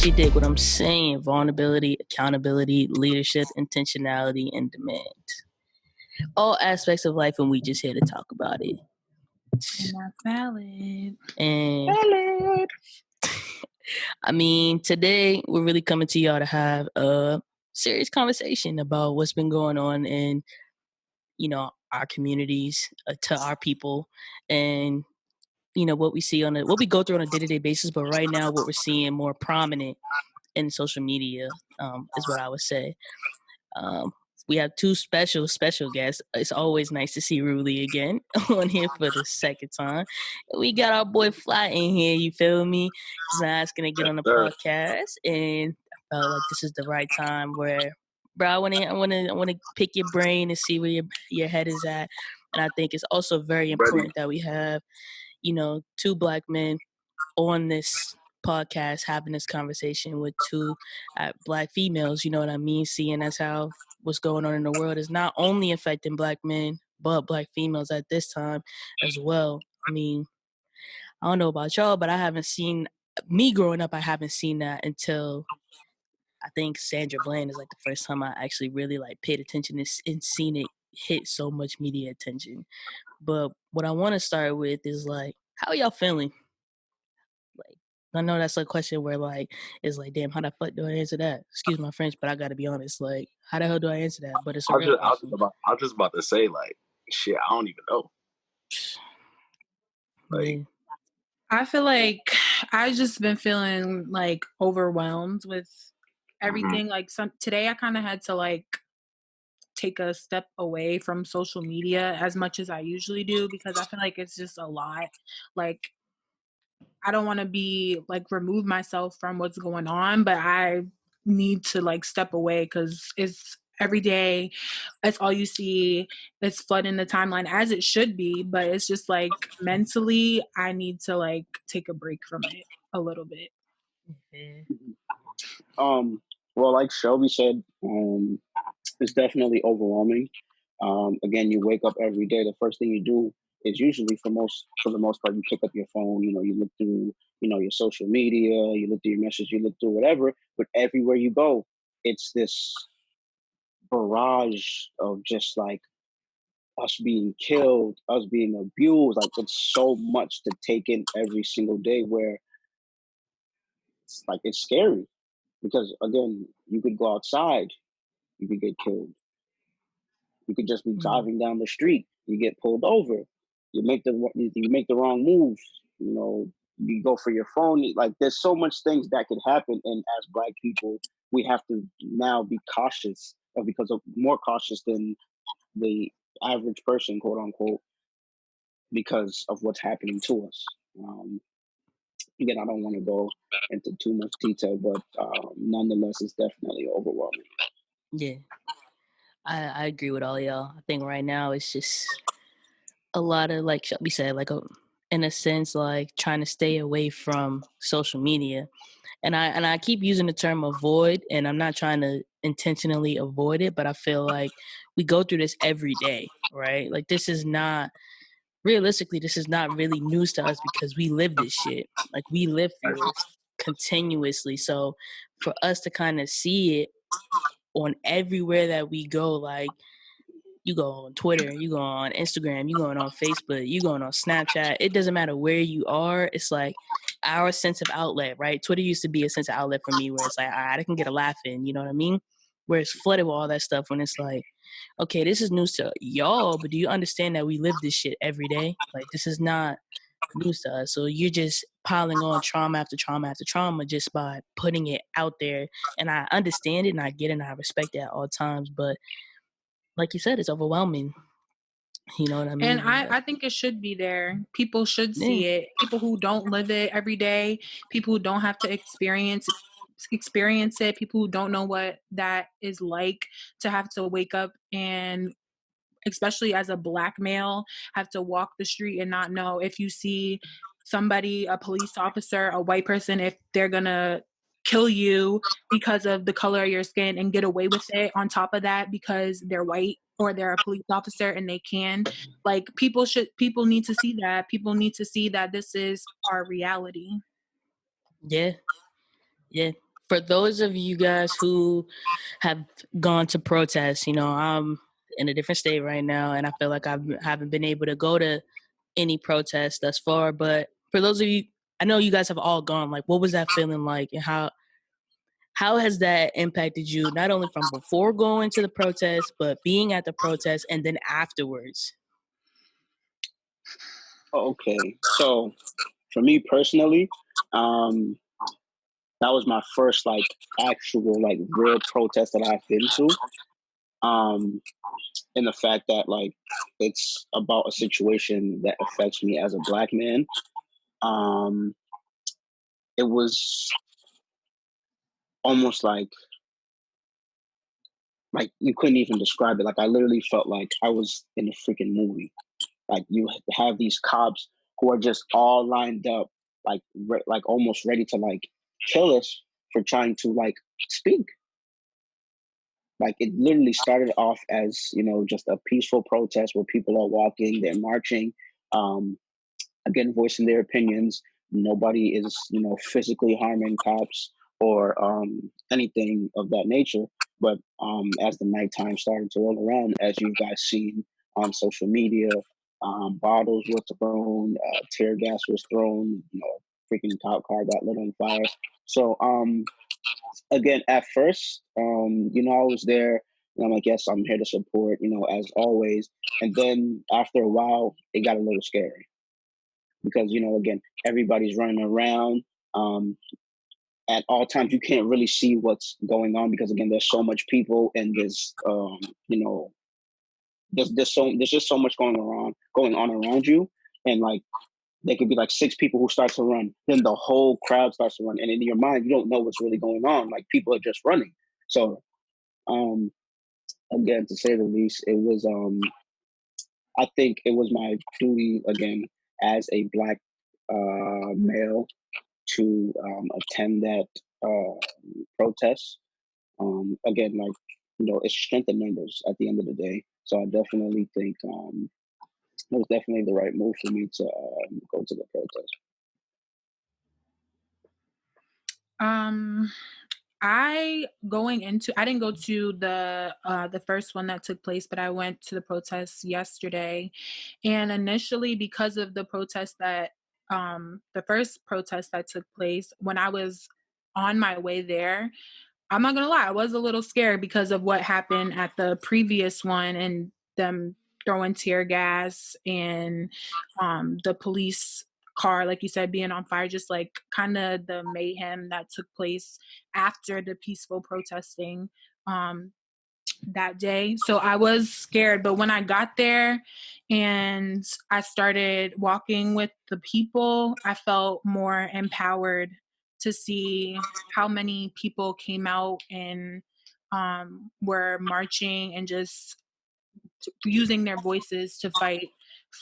She dig what I'm saying. Vulnerability, accountability, leadership, intentionality, and demand. All aspects of life, and we just here to talk about it. And that's valid. And Valid. I mean, today we're really coming to y'all to have a serious conversation about what's been going on in, our communities, to our people, and what we see what we go through on a day-to-day basis. But right now, what we're seeing more prominent in social media is what I would say. We have two special guests. It's always nice to see Ruli again on here for the second time. We got our boy Fly in here, you feel me? He's asking to get on the podcast, and I felt like this is the right time where, bro, I want to pick your brain and see where your head is at. And I think it's also very important that we have, two Black men on this podcast having this conversation with two Black females, you know what I mean? Seeing as how what's going on in the world is not only affecting Black men, but Black females at this time as well. I mean, I don't know about y'all, but I haven't seen, me growing up, I haven't seen that until I think Sandra Bland is like the first time I actually really like paid attention and seen it hit so much media attention. But what I want to start with is like, how y'all feeling? Like, I know that's a question where like it's like, damn, how the fuck do I answer that? Excuse my French, but I gotta be honest. Like, how the hell do I answer that? But it's a real question. I was just about to say, like, shit, I don't even know. Yeah. I feel like I've just been feeling like overwhelmed with everything. Like today I kind of had to like take a step away from social media as much as I usually do, because I feel like it's just a lot. Like, I don't want to be like remove myself from what's going on, but I need to like step away because it's every day. It's all you see. It's flooding the timeline as it should be, but it's just like mentally, I need to like take a break from it a little bit. Well, like Shelby said, it's definitely overwhelming. Again, you wake up every day. The first thing you do is usually, for the most part, you pick up your phone. You look through, your social media. You look through your message. You look through whatever. But everywhere you go, it's this barrage of just like us being killed, us being abused. Like, it's so much to take in every single day, where it's scary. Because again, you could go outside, you could get killed. You could just be driving down the street, you get pulled over. You make the wrong move. You go for your phone. Like, there's so much things that could happen, and as Black people, we have to now be cautious, more cautious than the average person, quote unquote, because of what's happening to us. Again, I don't want to go into too much detail, but nonetheless, it's definitely overwhelming. Yeah, I agree with all y'all. I think right now it's just a lot of, like Shelby said, like in a sense, like trying to stay away from social media. And I keep using the term avoid, and I'm not trying to intentionally avoid it, but I feel like we go through this every day, right? Like, this is not really news to us because we live this shit. Like, we live through this continuously. So for us to kind of see it on everywhere that we go, like, you go on Twitter, you go on Instagram, you going on Facebook, you going on Snapchat. It doesn't matter where you are. It's like our sense of outlet, right? Twitter used to be a sense of outlet for me, where it's like, all right, I can get a laugh in, you know what I mean? Where it's flooded with all that stuff, when it's like, okay, this is news to y'all, but do you understand that we live this shit every day? Like, this is not news to us. So you're just piling on trauma after trauma after trauma just by putting it out there. And I understand it, and I get it, and I respect it at all times. But like you said, it's overwhelming. You know what I mean? And I think it should be there. People should see it. People who don't live it every day, people who don't have to experience it, people who don't know what that is like to have to wake up and, especially as a Black male, have to walk the street and not know if you see somebody, a police officer, a white person, if they're gonna kill you because of the color of your skin and get away with it on top of that because they're white or they're a police officer and they can. Like, people need to see that. People need to see that this is our reality. Yeah. for those of you guys who have gone to protests, I'm in a different state right now, and I feel like I haven't been able to go to any protests thus far. But for those of you, I know you guys have all gone. Like, what was that feeling like, and how has that impacted you? Not only from before going to the protest, but being at the protest and then afterwards. Okay, so for me personally, that was my first like actual like real protest that I've been to. In the fact that like it's about a situation that affects me as a Black man. It was almost like you couldn't even describe it. Like I literally felt like I was in a freaking movie. Like you have these cops who are just all lined up, like like almost ready to like kill us for trying to like speak. Like it literally started off as just a peaceful protest where people are walking, they're marching, again voicing their opinions. Nobody is physically harming cops or anything of that nature. But as the nighttime started to roll around, as you guys seen on social media, bottles were thrown, tear gas was thrown, freaking cop car got lit on fire. So again, at first, I was there and I'm like, yes, I'm here to support, as always. And then after a while, it got a little scary because, again, everybody's running around. At all times, you can't really see what's going on because, again, there's so much people and there's there's just so much going on around you. And like, there could be like 6 people who start to run, then the whole crowd starts to run. And in your mind, you don't know what's really going on. Like people are just running. So again, to say the least, it was I think it was my duty again as a Black male to attend that protest. Again, like it's strength in numbers at the end of the day. So I definitely think it was definitely the right move for me to go to the protest. I didn't go to the first one that took place, but I went to the protest yesterday. And initially, because of the protest that the first protest that took place, when I was on my way there, I'm not gonna lie, I was a little scared because of what happened at the previous one and them throwing tear gas and the police car, like you said, being on fire, just like kind of the mayhem that took place after the peaceful protesting that day. So I was scared, but when I got there and I started walking with the people, I felt more empowered to see how many people came out and were marching and just using their voices to fight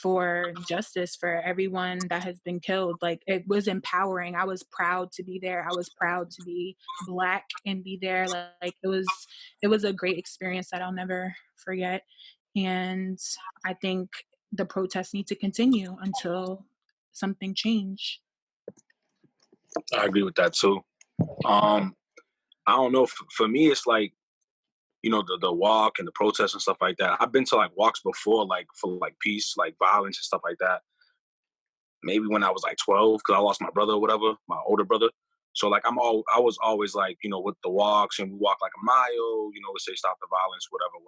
for justice for everyone that has been killed. Like it was empowering. I was proud to be there. I was proud to be Black and be there. Like it was a great experience that I'll never forget. And I think the protests need to continue until something change. I agree with that too. I don't know. For me, it's like the walk and the protests and stuff like that. I've been to like walks before, like for like peace, like violence and stuff like that. Maybe when I was like 12, because I lost my brother or whatever, my older brother. So like I was always like with the walks, and we walk like a mile. We say stop the violence, whatever.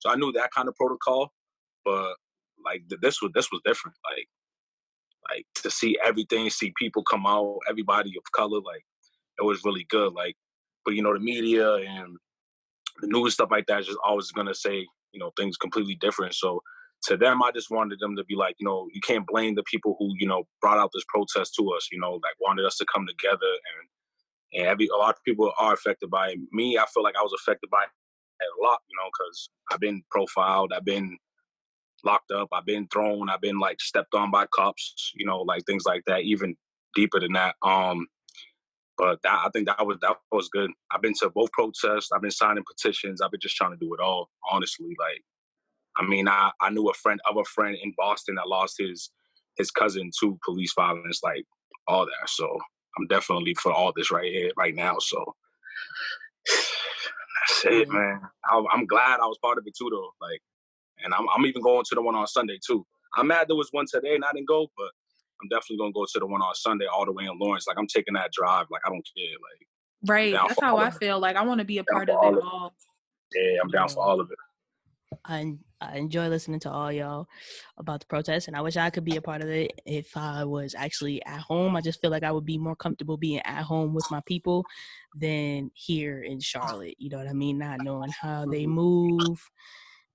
So I knew that kind of protocol, but like this was different. Like to see everything, see people come out, everybody of color, like it was really good. Like, but the media and the news stuff like that is just always gonna say things completely different. So to them, I just wanted them to be like, you can't blame the people who brought out this protest to us. Like wanted us to come together, and a lot of people are affected by it. Me, I feel like I was affected by it a lot, because I've been profiled, I've been locked up, I've been thrown, I've been like stepped on by cops, like things like that, even deeper than that. But I think that was good. I've been to both protests. I've been signing petitions. I've been just trying to do it all, honestly. Like, I mean, I knew a friend of a friend in Boston that lost his cousin to police violence, like all that. So I'm definitely for all this right here, right now. So That's it, man. I'm glad I was part of it too, though. Like, and I'm even going to the one on Sunday too. I'm mad there was one today and I didn't go, but I'm definitely gonna go to the one on Sunday all the way in Lawrence. Like, I'm taking that drive. Like, I don't care. Like, I'm Right. down That's for how all I of it. feel. Like I want to be a Down part for of it all of all. it. Yeah, I'm down for all of it. I enjoy listening to all y'all about the protest, and I wish I could be a part of it if I was actually at home. I just feel like I would be more comfortable being at home with my people than here in Charlotte. You know what I mean? Not knowing how they move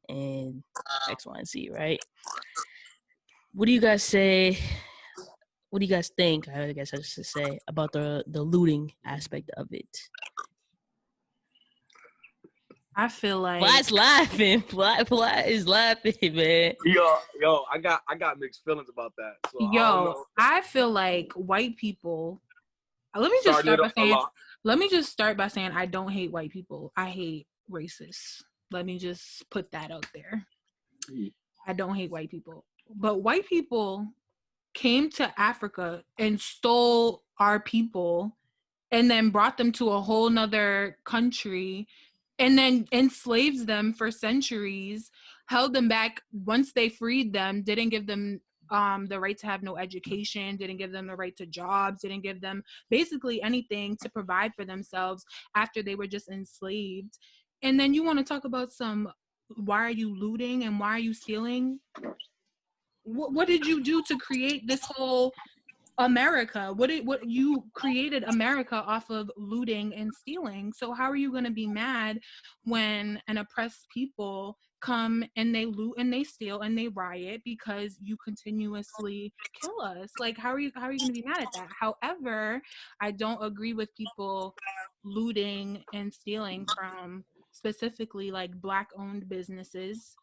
and X, Y, and Z, right? What do you guys say? What do you guys think? I guess I should say about the looting aspect of it. I feel like Fly's laughing. Fly is laughing, man. Yo, I got mixed feelings about that. So I don't know. I feel like white people. Let me just start by saying I don't hate white people. I hate racists. Let me just put that out there. I don't hate white people. But white people came to Africa and stole our people and then brought them to a whole nother country and then enslaved them for centuries, held them back once they freed them, didn't give them the right to have no education, didn't give them the right to jobs, didn't give them basically anything to provide for themselves after they were just enslaved. And then you want to talk about why are you looting and why are you stealing? What did you do to create this whole America? What you created America off of looting and stealing. So how are you going to be mad when an oppressed people come and they loot and they steal and they riot because you continuously kill us? Like how are you going to be mad at that? However, I don't agree with people looting and stealing from specifically like Black owned businesses.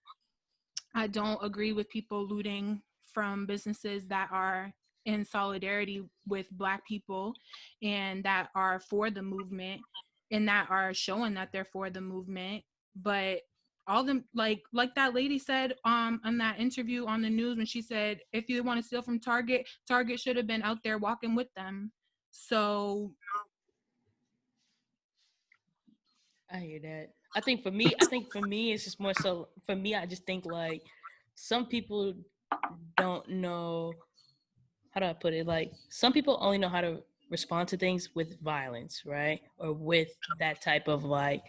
I don't agree with people looting from businesses that are in solidarity with Black people and that are for the movement and that are showing that they're for the movement. But all them like that lady said on that interview on the news when she said, if you want to steal from Target should have been out there walking with them. So I hear that. I think for me, it's just more so for me, I just think like some people don't know how do I put it? Like some people only know how to respond to things with violence, right? Or with that type of like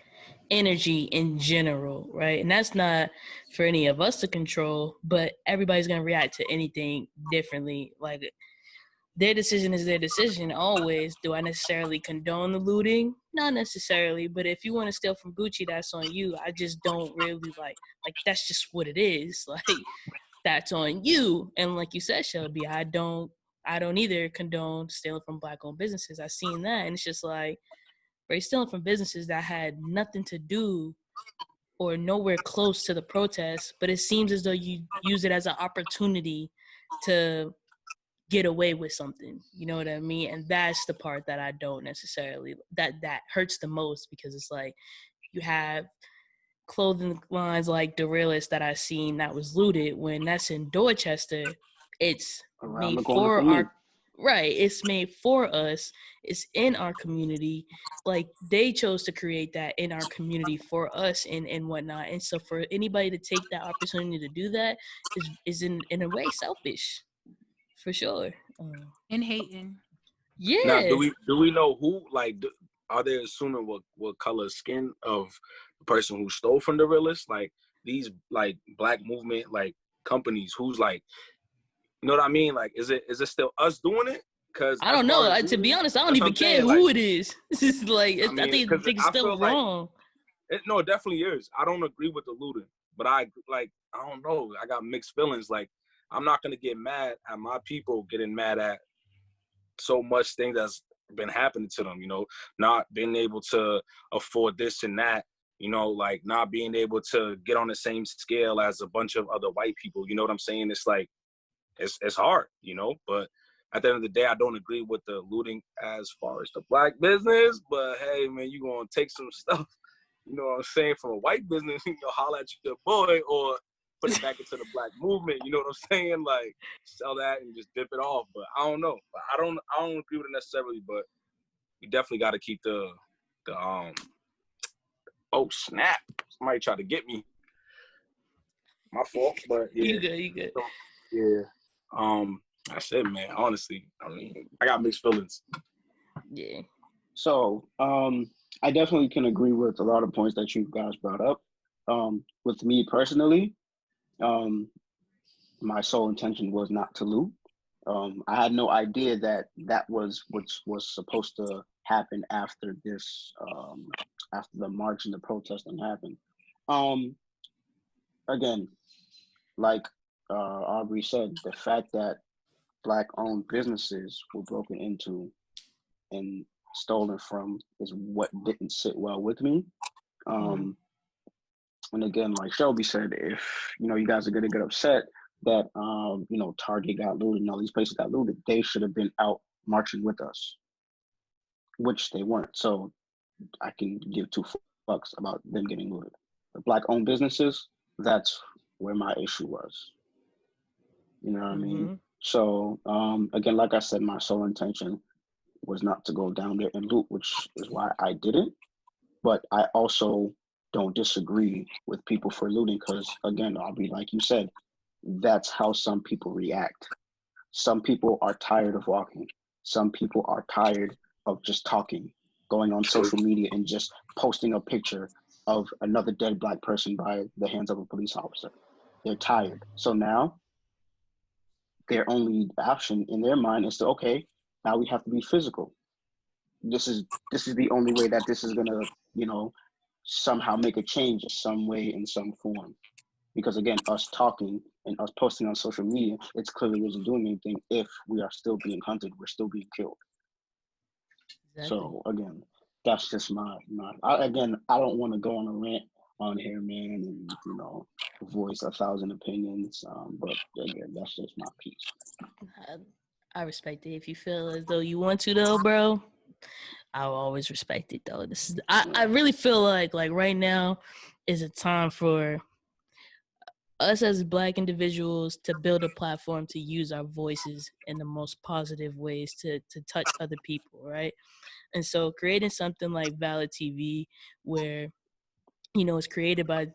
energy in general, right? And that's not for any of us to control, but everybody's gonna react to anything differently. Like their decision is their decision always. Do I necessarily condone the looting? Not necessarily, but if you want to steal from Gucci, that's on you. I just don't really like that's just what it is. Like that's on you. And like you said, Shelby, I don't either condone stealing from Black owned businesses. I've seen that and it's just like, you're stealing from businesses that had nothing to do or nowhere close to the protest, but it seems as though you use it as an opportunity to get away with something. You know what I mean? And that's the part that I don't necessarily that hurts the most because it's like you have clothing lines like the Realist that I seen that was looted when that's in Dorchester. It's Around made the corner for from our me. right. It's made for us. It's in our community. Like they chose to create that in our community for us and whatnot. And so for anybody to take that opportunity to do that is in a way selfish. For sure. and hating. Now, do Yeah. we know who? Like, are they assuming what color skin of the person who stole from the realist? Like these like Black movement like companies, who's like, you know what I mean? Like, is it still us doing it? Because I as don't far know. as To be looting, honest, I don't that's what even I'm care saying. Like, who it is. It's just like I mean, think because it's I still feel like wrong. no, it definitely is. I don't agree with the looting, but I don't know. I got mixed feelings. Like, I'm not gonna get mad at my people getting mad at so much things that's been happening to them, you know, not being able to afford this and that, you know, like not being able to get on the same scale as a bunch of other white people, you know what I'm saying? It's like, it's hard, you know, but at the end of the day, I don't agree with the looting as far as the Black business, but hey, man, you gonna take some stuff, you know what I'm saying, from a white business, you know, holler at your boy or put it back into the Black movement, you know what I'm saying? Like, sell that and just dip it off. But I don't know. I don't agree with it necessarily, but we definitely got to keep the the oh snap! Somebody tried to get me. My fault, but yeah. You good. So, yeah. That's it, man. Honestly, I mean, I got mixed feelings. Yeah. So, I definitely can agree with a lot of points that you guys brought up. With me personally, my sole intention was not to loot. I had no idea that was what was supposed to happen after this, after the march and the protesting happened. Again, like Aubrey said, the fact that Black-owned businesses were broken into and stolen from is what didn't sit well with me. And again, like Shelby said, if you guys are gonna get upset that Target got looted and all these places got looted, they should have been out marching with us, which they weren't. So I can give two fucks about them getting looted. The Black-owned businesses, that's where my issue was. You know what I mean? So again, like I said, my sole intention was not to go down there and loot, which is why I didn't. But I also don't disagree with people for looting because, again, Aubrey, like you said, that's how some people react. Some people are tired of walking. Some people are tired of just talking, going on social media and just posting a picture of another dead Black person by the hands of a police officer. They're tired. So now their only option in their mind is to, okay, now we have to be physical. This is the only way that this is gonna, somehow make a change in some way, in some form. Because again, us talking and us posting on social media, it's clearly isn't doing anything if we are still being hunted, we're still being killed. Exactly. So again, that's just my I don't want to go on a rant on here, man, and voice 1,000 opinions. But again, that's just my piece. I respect it. If you feel as though you want to, though, bro, I'll always respect it, though. This is I really feel like right now is a time for us as Black individuals to build a platform to use our voices in the most positive ways to touch other people, right? And so creating something like Valid TV, where it's created by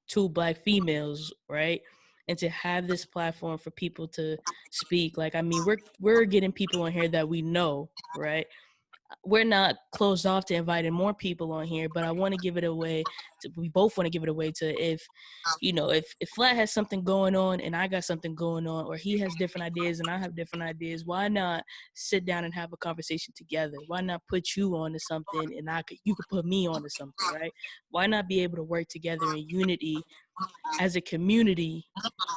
2 Black females, right? And to have this platform for people to speak, like, I mean, we're getting people on here that we know, right? We're not closed off to inviting more people on here, but I want to give it away we both want to give it away to if Flat has something going on and I got something going on, or he has different ideas and I have different ideas, why not sit down and have a conversation together? Why not put you on to something and you could put me on to something, right? Why not be able to work together in unity as a community,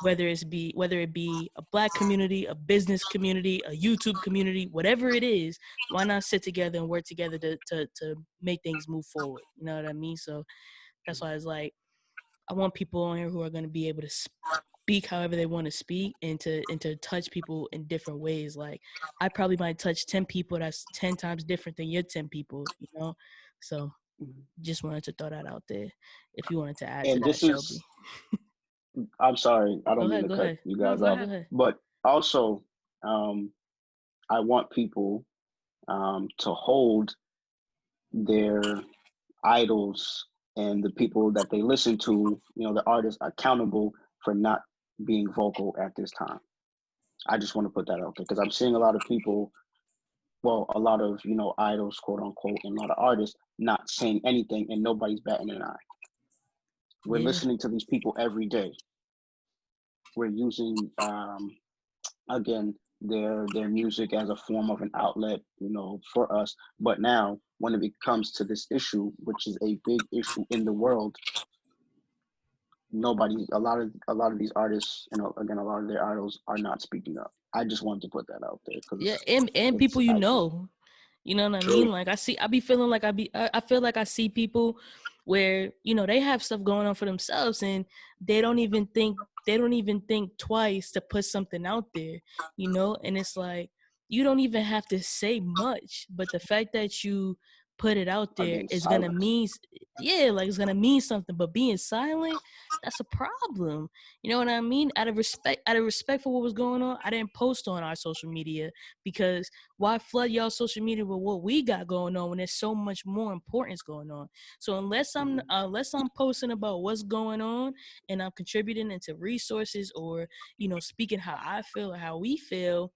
whether it be a Black community, a business community, a YouTube community, whatever it is? Why not sit together and work together to make things move forward? You know what I mean? So that's why it's like, I want people on here who are going to be able to speak however they want to speak and to touch people in different ways. Like, I probably might touch 10 people that's 10 times different than your 10 people, So just wanted to throw that out there. If you wanted to add to that, Shelby. I'm sorry, I don't mean to cut you guys off, but also I want people to hold their idols and the people that they listen to, the artists, accountable for not being vocal at this time. I just want to put that out there because I'm seeing a lot of people, a lot of idols, quote unquote, and a lot of artists not saying anything, and nobody's batting an eye. We're listening to these people every day. We're using again their music as a form of an outlet, for us. But now, when it comes to this issue, which is a big issue in the world, a lot of these artists, again, a lot of their idols are not speaking up. I just wanted to put that out there. And people you know what I mean? Like, I feel like I see people where, they have stuff going on for themselves and they don't even think twice to put something out there, and it's like, you don't even have to say much, but the fact that you put it out there Against is gonna silence. like it's gonna mean something. But being silent, that's a problem. You know what I mean? Out of respect for what was going on, I didn't post on our social media, because why flood y'all social media with what we got going on when there's so much more importance going on? So unless I'm posting about what's going on and I'm contributing into resources, or speaking how I feel or how we feel,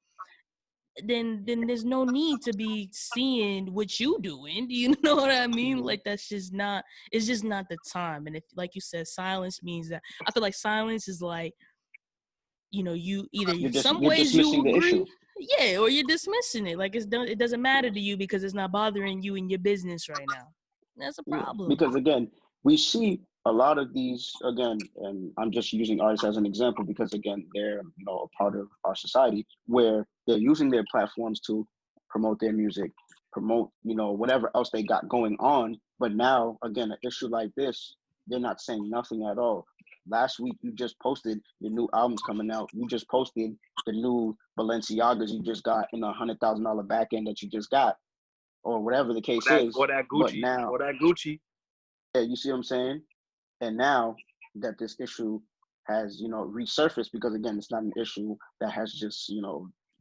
then there's no need to be seeing what you doing. You know what I mean? Like, it's just not the time. And if, like you said, silence means that, I feel like silence is like, you either some You're ways you dismissing the issue. agree, yeah, or you're dismissing it. Like, it doesn't matter to you because it's not bothering you in your business right now. That's a Yeah, problem. because again, we see a lot of these again, and I'm just using artists as an example because again, they're a part of our society where they're using their platforms to promote their music, promote whatever else they got going on. But now again, an issue like this, they're not saying nothing at all. Last week you just posted your new albums coming out. You just posted the new Balenciagas you just got in $100,000 back end that you just got, or whatever the case is. Or that But Gucci. now, Or that Gucci. yeah, you see what I'm saying? And now that this issue has, resurfaced, because again, it's not an issue that has just,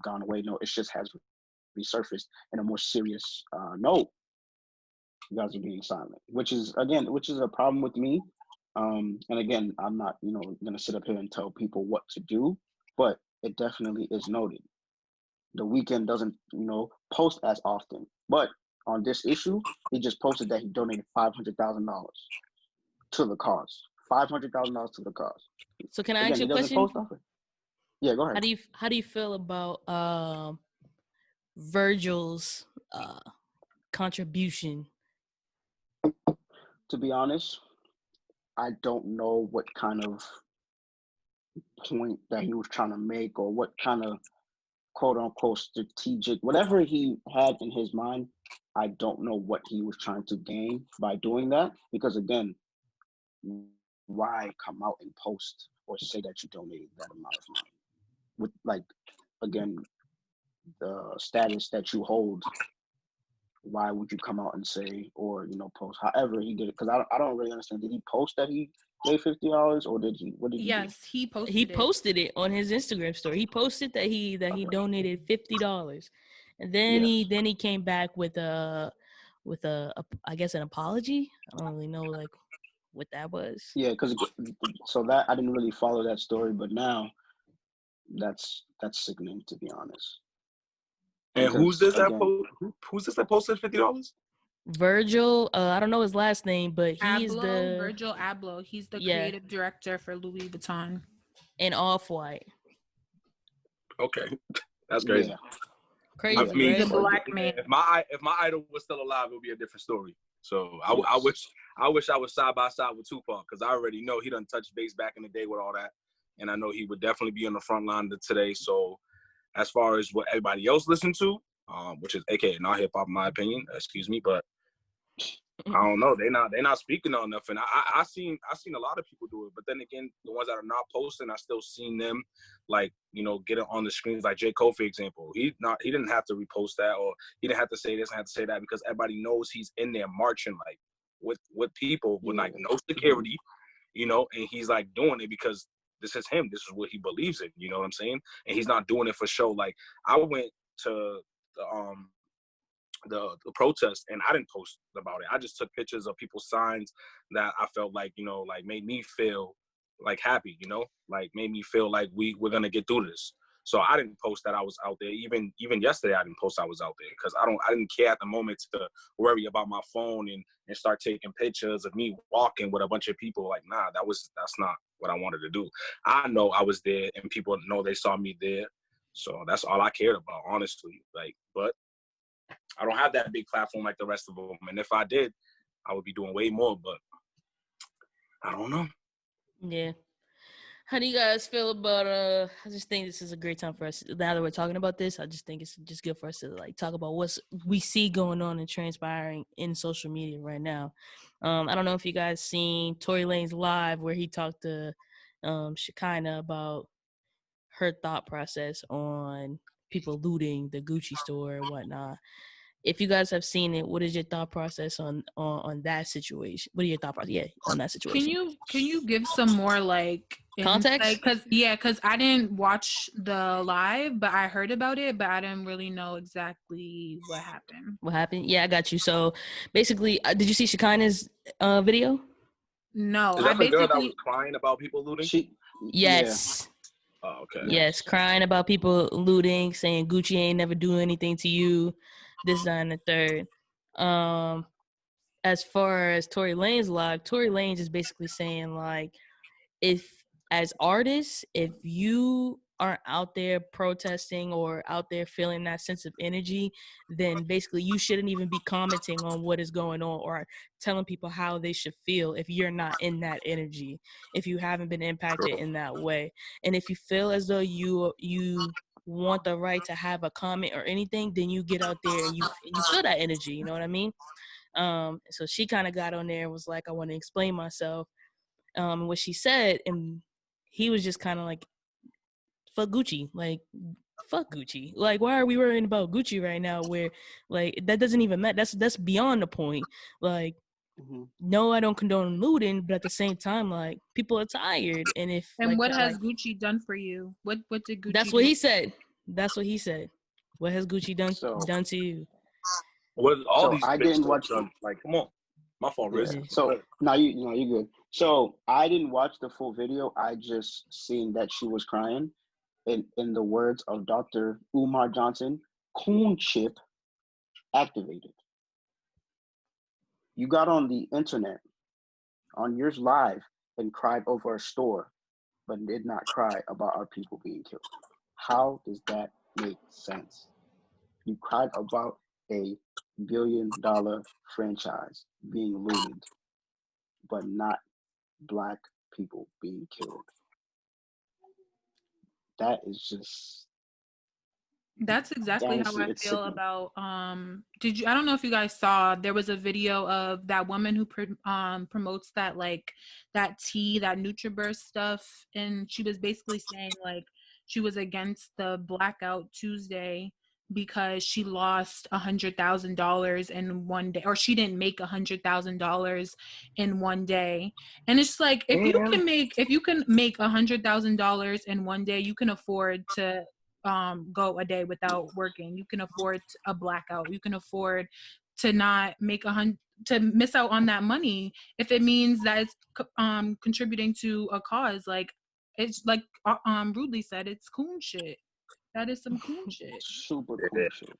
gone away. No, it just has resurfaced in a more serious note. You guys are being silent, which is a problem with me. And again, I'm not, going to sit up here and tell people what to do, but it definitely is noted. The Weeknd doesn't, post as often, but on this issue, he just posted that he donated $500,000 to the cause. $500,000 to the cause. So can I ask Again, you he a doesn't question? post often. Yeah, go ahead. How do you feel about Virgil's contribution? To be honest, I don't know what kind of point that he was trying to make, or what kind of quote unquote strategic, whatever he had in his mind. I don't know what he was trying to gain by doing that, because again, why come out and post or say that you donated that amount of money with, like, again, the status that you hold? Why would you come out and say, or post however he did it? Because I don't really understand. Did he post that he gave $50, or did he? What did he do? Yes, he posted He it. posted it on his Instagram story. He posted that he donated $50, and then Yes. he came back with a I guess an apology. I don't really know like what that was. Yeah, because so that I didn't really follow that story, but now that's sickening, to be honest. And Because again, who's this that posted $50? Virgil, I don't know his last name, but he is the Virgil Abloh. He's the yeah, creative director for Louis Vuitton. in Off-White. Okay, that's crazy. yeah, Crazy, I mean, He's a right? black man. if my idol was still alive, it would be a different story. So I wish I was side by side with Tupac, because I already know he done touched base back in the day with all that, and I know he would definitely be on the front line today. So as far as what everybody else listen to, which is AKA not hip hop, in my opinion, excuse me, but I don't know. They're not speaking on nothing. I seen a lot of people do it, but then again, the ones that are not posting, I still seen them, like, get it on the screens. Like J. Cole, for example, he didn't have to repost that, or he didn't have to say this and have to say that, because everybody knows he's in there marching like with people with like no security, and he's like doing it because this is him. This is what he believes in. You know what I'm saying? And he's not doing it for show. Like, I went to the protest, and I didn't post about it. I just took pictures of people's signs that I felt like, like made me feel like happy, like made me feel like we're gonna get through this. So I didn't post that I was out there. Even yesterday, I didn't post I was out there, because I didn't care at the moment to worry about my phone and start taking pictures of me walking with a bunch of people. Like, nah, that's not what I wanted to do. I know I was there, and people know they saw me there. So that's all I cared about, honestly. Like, but I don't have that big platform like the rest of them. And if I did, I would be doing way more, but I don't know. Yeah. How do you guys feel about I just think this is a great time for us, now that we're talking about this. I just think it's just good for us to like talk about what we see going on and transpiring in social media right now. I don't know if you guys seen Tory Lanez live, where he talked to Shekinah about her thought process on people looting the Gucci store and whatnot. if you guys have seen it, what is your thought process on that situation? What are your thought process? Yeah, on that situation. Can you give some more like Context? Because I didn't watch the live, but I heard about it, but I didn't really know exactly what happened. What happened? Yeah, I got you. So basically, did you see Shekinah's video? No, Is I that the girl that was basically crying about people looting? Yes. Oh, okay. Yes, crying about people looting, saying Gucci ain't never do anything to you, this, that, and the third. As far as Tory Lanez live, Tory Lanez is basically saying like, if as artists, if you aren't out there protesting or out there feeling that sense of energy, then basically you shouldn't even be commenting on what is going on or telling people how they should feel if you're not in that energy, if you haven't been impacted in that way. And if you feel as though you want the right to have a comment or anything, then you get out there and you feel that energy, you know what I mean? So she kind of got on there and was like, I want to explain myself. What she said, and he was just kind of like, fuck Gucci, like fuck Gucci, like why are we worrying about Gucci right now, where like that doesn't even matter, that's beyond the point. Like, no, I don't condone looting, but at the same time, like, people are tired, and if And like what has like Gucci done for you? What did Gucci that's do? what he said, what has Gucci done to you? What all these I bitch didn't watch drugs? Like, come on, my fault, Riz. Yeah. So now you're good. So I didn't watch the full video. I just seen that she was crying. In the words of Dr. Umar Johnson, coon chip activated. You got on the internet on yours live and cried over a store, but did not cry about our people being killed. How does that make sense? You cried about a $1 billion franchise being looted, but not Black people being killed. That is just That's exactly how I feel sickening. about I don't know if you guys saw, there was a video of that woman who promotes that like that tea, that NutriBurst stuff, and she was basically saying like she was against the Blackout Tuesday because she lost $100,000 in one day, or she didn't make $100,000 in one day. And it's like, if you can make $100,000 in one day, you can afford to go a day without working. You can afford a blackout. You can afford to not make to miss out on that money if it means that it's contributing to a cause. Like, it's like Rudely said, it's coon shit. That is some coon shit. Super cool shit.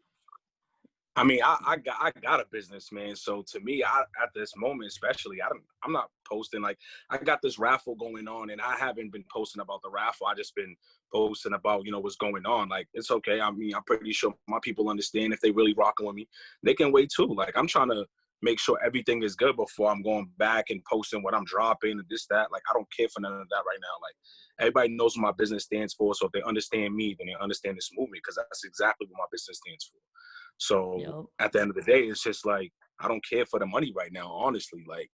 I mean, I got a business, man. So to me, at this moment, especially, I'm not posting. Like, I got this raffle going on, and I haven't been posting about the raffle. I just been posting about what's going on. Like, it's okay. I mean, I'm pretty sure my people understand. If they really rocking with me, they can wait too. Like, I'm trying to make sure everything is good before I'm going back and posting what I'm dropping and this, that. Like, I don't care for none of that right now. Like, everybody knows what my business stands for. So if they understand me, then they understand this movement, because that's exactly what my business stands for. So at the end of the day, it's just like, I don't care for the money right now, honestly. Like,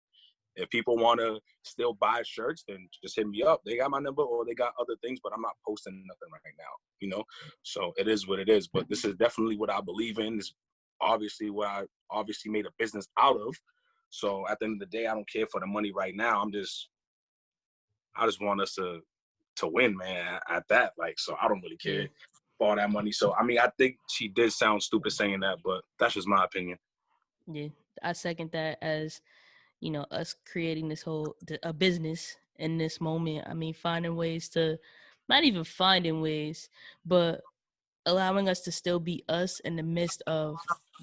if people want to still buy shirts, then just hit me up. They got my number, or they got other things, but I'm not posting nothing right now, So it is what it is. But this is definitely what I believe in. This is obviously what I obviously made a business out of. So at the end of the day, I don't care for the money right now. I just want us to win, man, at that. Like, so I don't really care for all that money. So, I mean, I think she did sound stupid saying that, but that's just my opinion. Yeah, I second that. As us creating this whole a business in this moment. I mean, finding ways to, not even finding ways, but allowing us to still be us in the midst of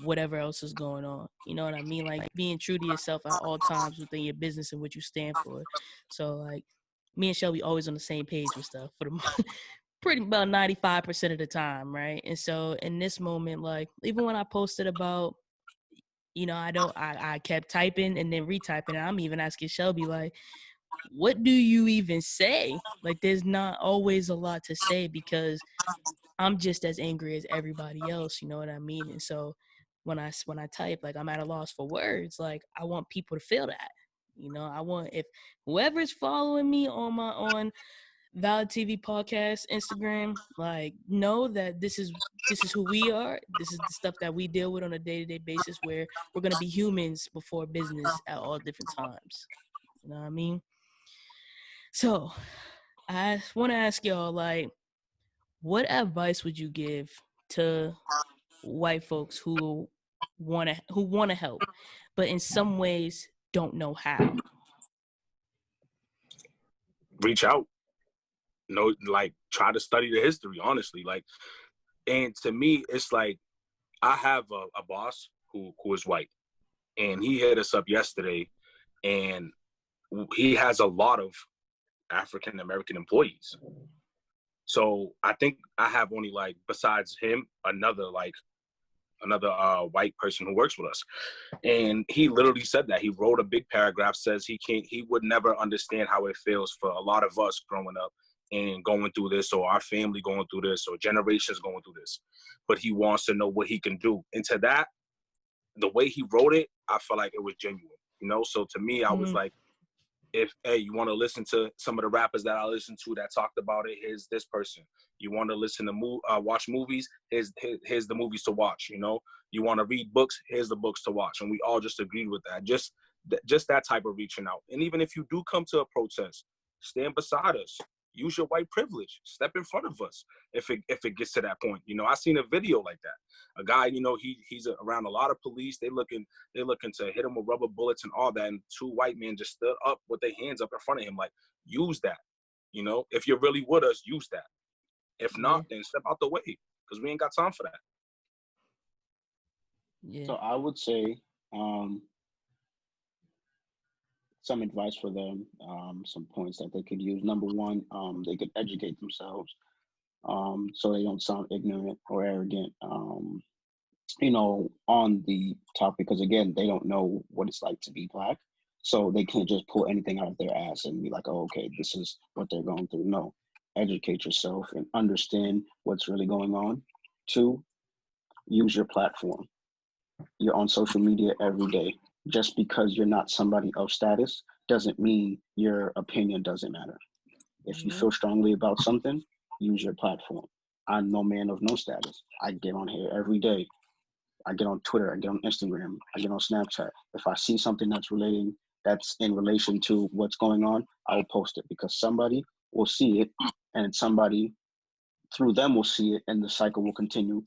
whatever else is going on. You know what I mean? Like, being true to yourself at all times within your business and what you stand for. So, like, me and Shelby always on the same page with stuff for the pretty about 95% of the time, right? And so in this moment, like, even when I posted about, I kept typing and then retyping, and I'm even asking Shelby, like, what do you even say? Like, there's not always a lot to say, because I'm just as angry as everybody else, you know what I mean? And so when I type, like, I'm at a loss for words. Like, I want people to feel that. I want, if whoever's following me on Valid TV podcast, Instagram, like know that this is who we are. This is the stuff that we deal with on a day-to-day basis where we're gonna be humans before business at all different times. You know what I mean? So I wanna ask y'all, like, what advice would you give to white folks who wanna help, but in some ways don't know how? Reach out. Like try to study the history, honestly. Like, and to me, it's like I have a boss who is white, and he hit us up yesterday, and he has a lot of African American employees. So I think I have only, like, besides him, another white person who works with us. And he literally said that. He wrote a big paragraph, says he would never understand how it feels for a lot of us growing up and going through this, or our family going through this, or generations going through this. But he wants to know what he can do. And to that, the way he wrote it, I felt like it was genuine, you know? So to me, I was like, if, hey, you want to listen to some of the rappers that I listen to that talked about it, here's this person. You want to listen to watch movies, here's the movies to watch, you know? You want to read books, here's the books to watch. And we all just agreed with that. Just that type of reaching out. And even if you do come to a protest, stand beside us. Use your white privilege. Step in front of us if it gets to that point. You know, I seen a video like that. A guy, you know, he's around a lot of police. They're looking to hit him with rubber bullets and all that. And two white men just stood up with their hands up in front of him, like, use that. You know, if you're really with us, use that. If not, then step out the way, because we ain't got time for that. Yeah. So I would say some advice for them, some points that they could use. Number one, they could educate themselves so they don't sound ignorant or arrogant, you know, on the topic, because again, they don't know what it's like to be Black. So they can't just pull anything out of their ass and be like, oh, okay, this is what they're going through. No, educate yourself and understand what's really going on. Two, use your platform. You're on social media every day. Just because you're not somebody of status doesn't mean your opinion doesn't matter. If you feel strongly about something, use your platform. I'm no man of no status. I get on here every day. I get on Twitter, I get on Instagram, I get on Snapchat. If I see something that's in relation to what's going on, I will post it, because somebody will see it, and somebody through them will see it, and the cycle will continue.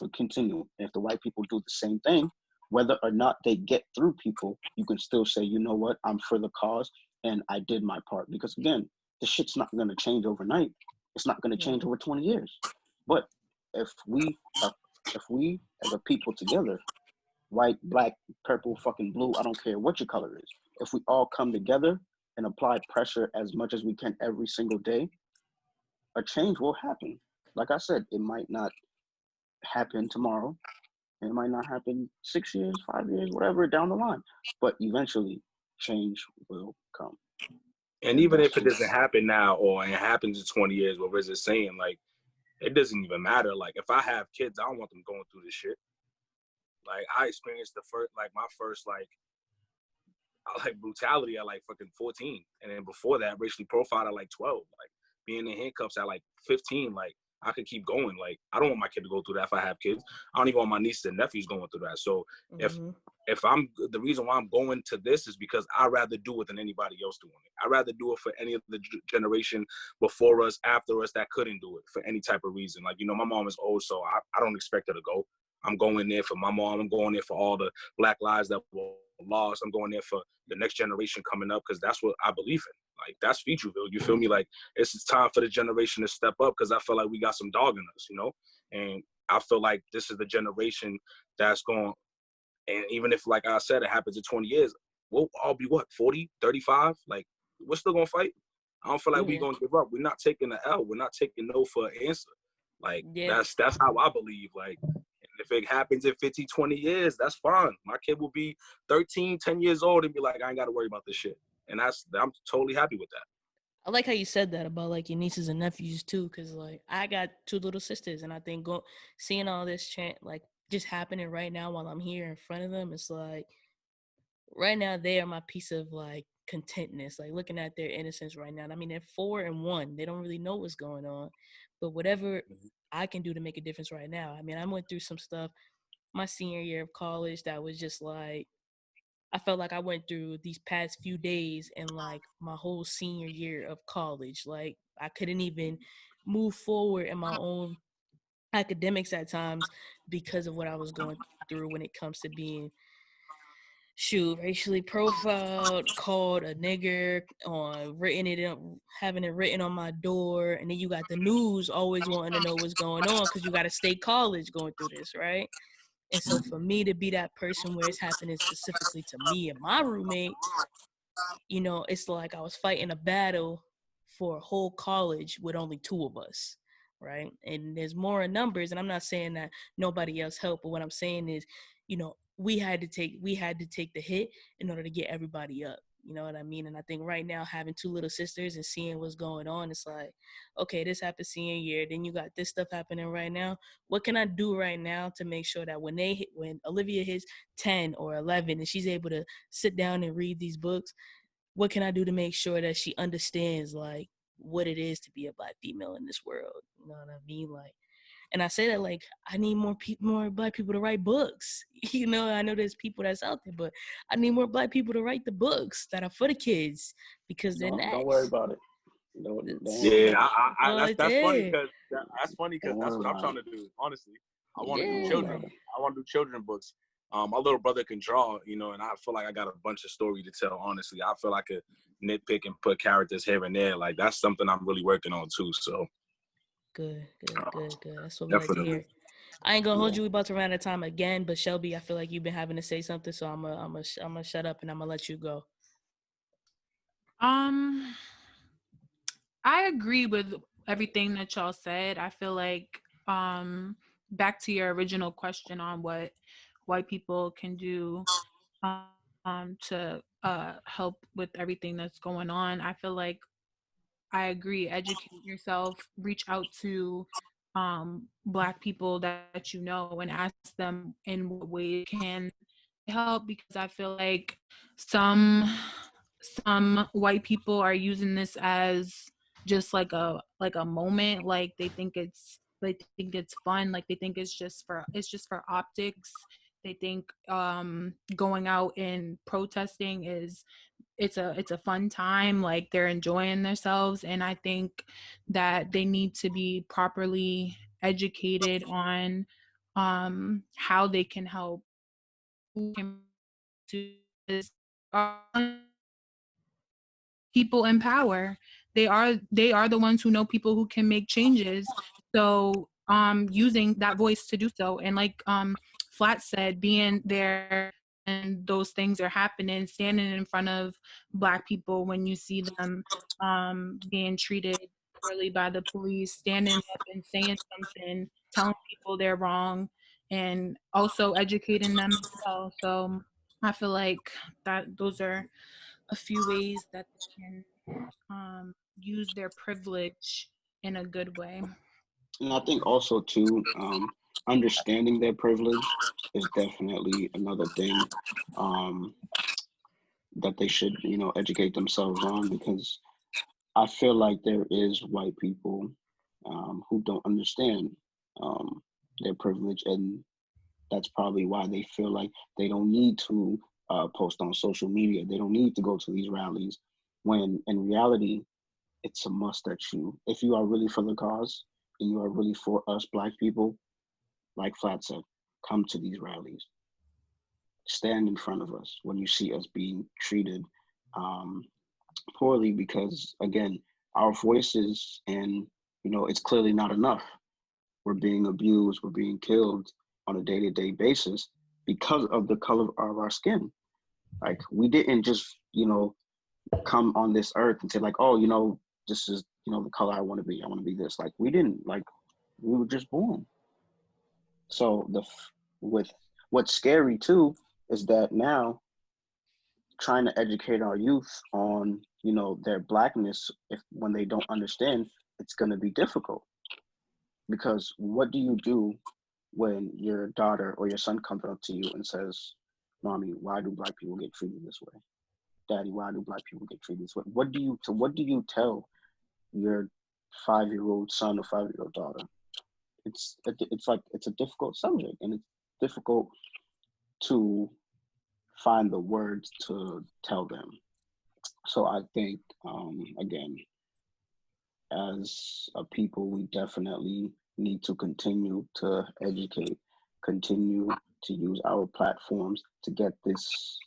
If the white people do the same thing, whether or not they get through people, you can still say, you know what, I'm for the cause and I did my part. Because again, the shit's not going to change overnight. It's not going to change over 20 years. But if we as a people together, white, Black, purple, fucking blue, I don't care what your color is, if we all come together and apply pressure as much as we can every single day, a change will happen. Like I said, it might not happen tomorrow. It might not happen 6 years, 5 years, whatever down the line. But eventually, change will come. And even if it doesn't happen now, or it happens in 20 years, what Riz is saying, like, it doesn't even matter. Like, if I have kids, I don't want them going through this shit. Like, I experienced my first brutality at like fucking 14. And then before that, racially profiled at like 12. Like, being in handcuffs at like 15. Like, I could keep going. Like, I don't want my kid to go through that if I have kids. I don't even want my nieces and nephews going through that. So if I'm, the reason why I'm going to this is because I'd rather do it than anybody else doing it. I'd rather do it for any of the generation before us, after us, that couldn't do it for any type of reason. Like, you know, my mom is old, so I don't expect her to go. I'm going there for my mom. I'm going there for all the Black lives that were lost. I'm going there for the next generation coming up, because that's what I believe in. Like, that's Featureville. You feel me? Like, it's time for the generation to step up, because I feel like we got some dog in us, you know? And I feel like this is the generation that's going, and even if, like I said, it happens in 20 years, we'll all be what, 40, 35? Like, we're still going to fight. I don't feel like we're going to give up. We're not taking the L. We're not taking no for an answer. Like, that's how I believe. Like, if it happens in 15, 20 years, that's fine. My kid will be 13, 10 years old and be like, I ain't got to worry about this shit. And I'm totally happy with that. I like how you said that about like your nieces and nephews too, because like I got two little sisters, and I think seeing all this chant like just happening right now while I'm here in front of them, it's like right now they are my piece of like contentness, like looking at their innocence right now. And I mean, they're 4 and 1. They don't really know what's going on, but whatever I can do to make a difference right now. I mean, I went through some stuff my senior year of college that was just like, I felt like I went through these past few days and like my whole senior year of college. Like I couldn't even move forward in my own academics at times because of what I was going through when it comes to being racially profiled, called a nigger, on written it up, having it written on my door, and then you got the news always wanting to know what's going on because you got a state college going through this, right? And so for me to be that person where it's happening specifically to me and my roommate, you know, it's like I was fighting a battle for a whole college with only 2 of us, right? And there's more in numbers, and I'm not saying that nobody else helped, but what I'm saying is, you know, we had to take the hit in order to get everybody up. You know what I mean? And I think right now, having 2 little sisters and seeing what's going on, it's like, okay, this happened senior year, then you got this stuff happening right now. What can I do right now to make sure that when Olivia hits 10 or 11 and she's able to sit down and read these books, what can I do to make sure that she understands like what it is to be a Black female in this world? You know what I mean? Like, and I say that like I need more Black people to write books. You know, I know there's people that's out there, but I need more Black people to write the books that are for the kids because they're Don't worry next. about it. Don't worry Yeah, about it. that's funny Yeah. because Don't that's worry what I'm about trying it. to do. Honestly, I want to do Don't worry Yeah. about it. I want to do children books. My little brother can draw, you know, and I feel like I got a bunch of story to tell. Honestly, I feel like I could nitpick and put characters here and there. Like that's something I'm really working on too. So Good. That's what we like to definitely. hear. I ain't gonna hold Yeah. you. We about to run out of time again, but Shelby, I feel like you've been having to say something, so I'm gonna shut up and I'm gonna let you go. Um, I agree with everything that y'all said. I feel like back to your original question on what white people can do to help with everything that's going on. I feel like I agree. Educate yourself, reach out to Black people that you know and ask them in what way can help, because I feel like some white people are using this as just like a moment, like they think it's fun, like they think it's just for optics. They think going out and protesting is it's a fun time, like they're enjoying themselves. And I think that they need to be properly educated on how they can help, who can to this, people in power. They are the ones who know people who can make changes. So using that voice to do so, and like Flat said, being there and those things are happening, standing in front of Black people when you see them being treated poorly by the police, standing up and saying something, telling people they're wrong, and also educating them as well. So I feel like that those are a few ways that they can use their privilege in a good way. And I think also too, understanding their privilege is definitely another thing um, that they should, educate themselves on, because I feel like there is white people who don't understand um, their privilege, and that's probably why they feel like they don't need to post on social media. They don't need to go to these rallies, when in reality, it's a must that if you are really for the cause and you are really for us Black people, like Flat said, come to these rallies. Stand in front of us when you see us being treated um, poorly, because again, our voices, and it's clearly not enough. We're being abused, we're being killed on a day-to-day basis because of the color of our skin. Like, we didn't just come on this earth and say like, oh, this is the color I want to be. I want to be this. Like, we didn't. Like, we were just born. So with what's scary too is that now, trying to educate our youth on their Blackness, if when they don't understand, it's going to be difficult. Because what do you do when your daughter or your son comes up to you and says, "Mommy, why do Black people get treated this way?" Daddy, why do black people get treated this way? What do you tell your 5-year-old son or 5-year-old daughter? It's a difficult subject, and it's difficult to find the words to tell them. So I think, again, as a people, we definitely need to continue to educate, continue to use our platforms to get this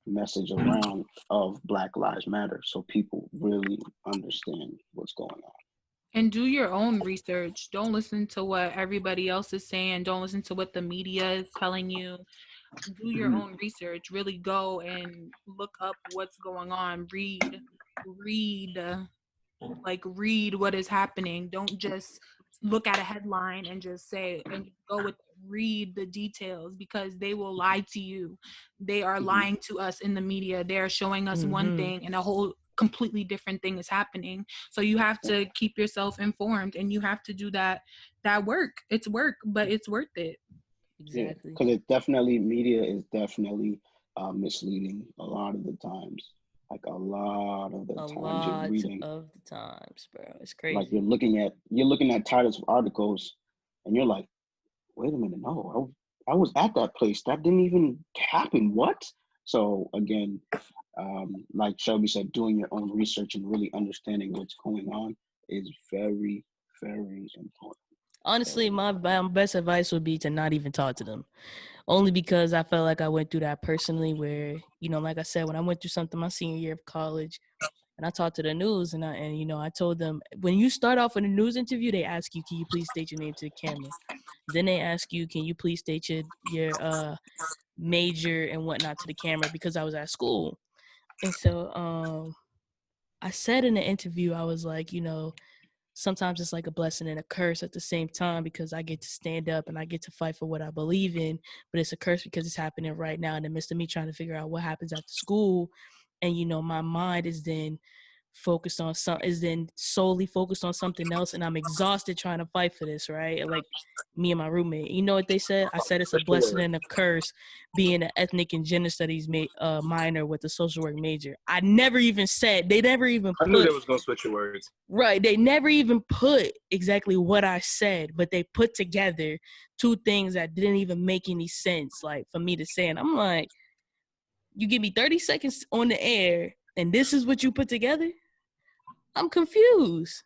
message around of Black Lives Matter, so people really understand what's going on. And do your own research. Don't listen to what everybody else is saying. Don't listen to what the media is telling you. Do your own research. Really go and look up what's going on. Read what is happening. Don't just look at a headline and just say and go with it. Read the details, because they will lie to you. They are lying to us in the media. They're showing us one thing and a whole completely different thing is happening. So you have to keep yourself informed, and you have to do that work. It's work, but it's worth it. Exactly. Because media is definitely misleading a lot of the times. Like a lot of the times you're reading. Of the times, bro. It's crazy. Like you're looking at titles of articles, and you're like, wait a minute, no, I was at that place. That didn't even happen. What? So again, like Shelby said, doing your own research and really understanding what's going on is very, very important. Honestly, my best advice would be to not even talk to them. Only because I felt like I went through that personally where, like I said, when I went through something my senior year of college, and I talked to the news, and I told them, when you start off in a news interview, they ask you, can you please state your name to the camera? Then they ask you, can you please state your major and whatnot to the camera, because I was at school. And so I said in the interview, I was like, sometimes it's like a blessing and a curse at the same time, because I get to stand up and I get to fight for what I believe in, but it's a curse because it's happening right now in the midst of me trying to figure out what happens at the school. And, my mind is then solely focused on something else, and I'm exhausted trying to fight for this, right? Like me and my roommate, you know what they said? I said it's a blessing and a curse being an ethnic and gender studies minor with a social work major. I never even said, they never even put, I knew they was gonna switch your words. Right, they never even put exactly what I said, but they put together two things that didn't even make any sense, like for me to say. And I'm like, you give me 30 seconds on the air and this is what you put together? I'm confused.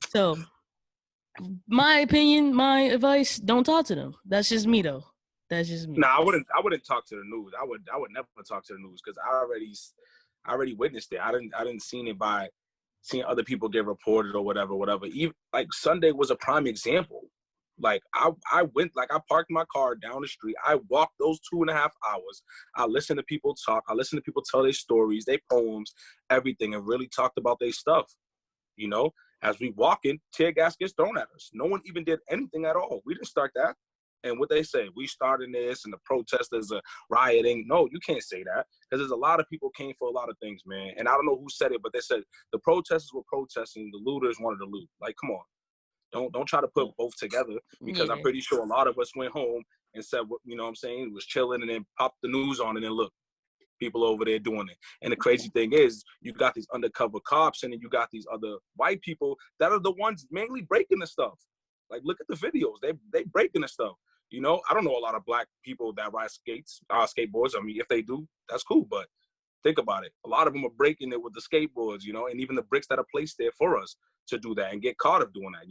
So, my opinion, my advice, don't talk to them. That's just me, though. That's just me. Nah, I wouldn't talk to the news. I would never talk to the news, because I already witnessed it. I didn't seen it by seeing other people get reported or whatever. Even like Sunday was a prime example. Like I went, like I parked my car down the street. I walked those 2.5 hours. I listened to people talk. I listened to people tell their stories, their poems, everything, and really talked about their stuff. As we walk in, tear gas gets thrown at us. No one even did anything at all. We didn't start that. And what they say, we started this and the protesters are rioting. No, you can't say that, because there's a lot of people came for a lot of things, man. And I don't know who said it, but they said the protesters were protesting, the looters wanted to loot. Like, come on. Don't try to put both together, because I'm pretty sure a lot of us went home and said, you know what I'm saying, was chilling, and then popped the news on, and then look, people over there doing it. And the crazy thing is, you got these undercover cops, and then you got these other white people that are the ones mainly breaking the stuff. Like, look at the videos. They breaking the stuff. I don't know a lot of black people that ride skateboards. I mean, if they do, that's cool. But think about it. A lot of them are breaking it with the skateboards, and even the bricks that are placed there for us to do that and get caught of doing that,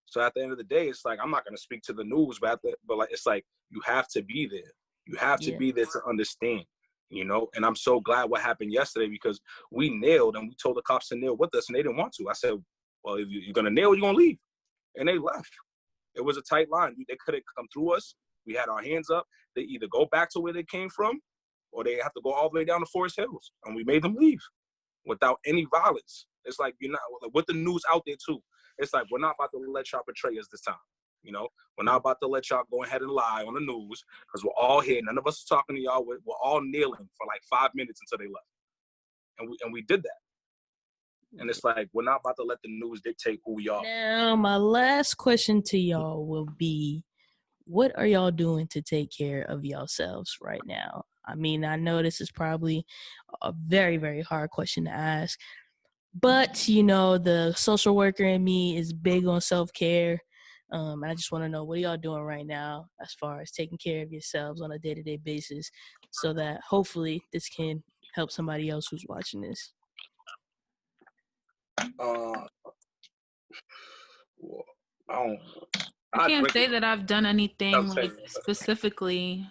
So at the end of the day, it's like, I'm not going to speak to the news, but like, it's like, you have to be there. You have to be there to understand, And I'm so glad what happened yesterday, because we nailed, and we told the cops to nail with us, and they didn't want to. I said, well, if you're going to nail, you're going to leave. And they left. It was a tight line. They couldn't come through us. We had our hands up. They either go back to where they came from, or they have to go all the way down to Forest Hills. And we made them leave without any violence. It's like, you're not, with the news out there too, it's like, we're not about to let y'all betray us this time. We're not about to let y'all go ahead and lie on the news, because we're all here. None of us are talking to y'all. We're all kneeling for like 5 minutes until they left. And we did that. And it's like, we're not about to let the news dictate who we are. Now, my last question to y'all will be, what are y'all doing to take care of yourselves right now? I mean, I know this is probably a very, very hard question to ask, but, you know, the social worker in me is big on self-care. And I just want to know, what are y'all doing right now as far as taking care of yourselves on a day-to-day basis so that hopefully this can help somebody else who's watching this? Well, I don't. I can't say that I've done anything like saying. specifically.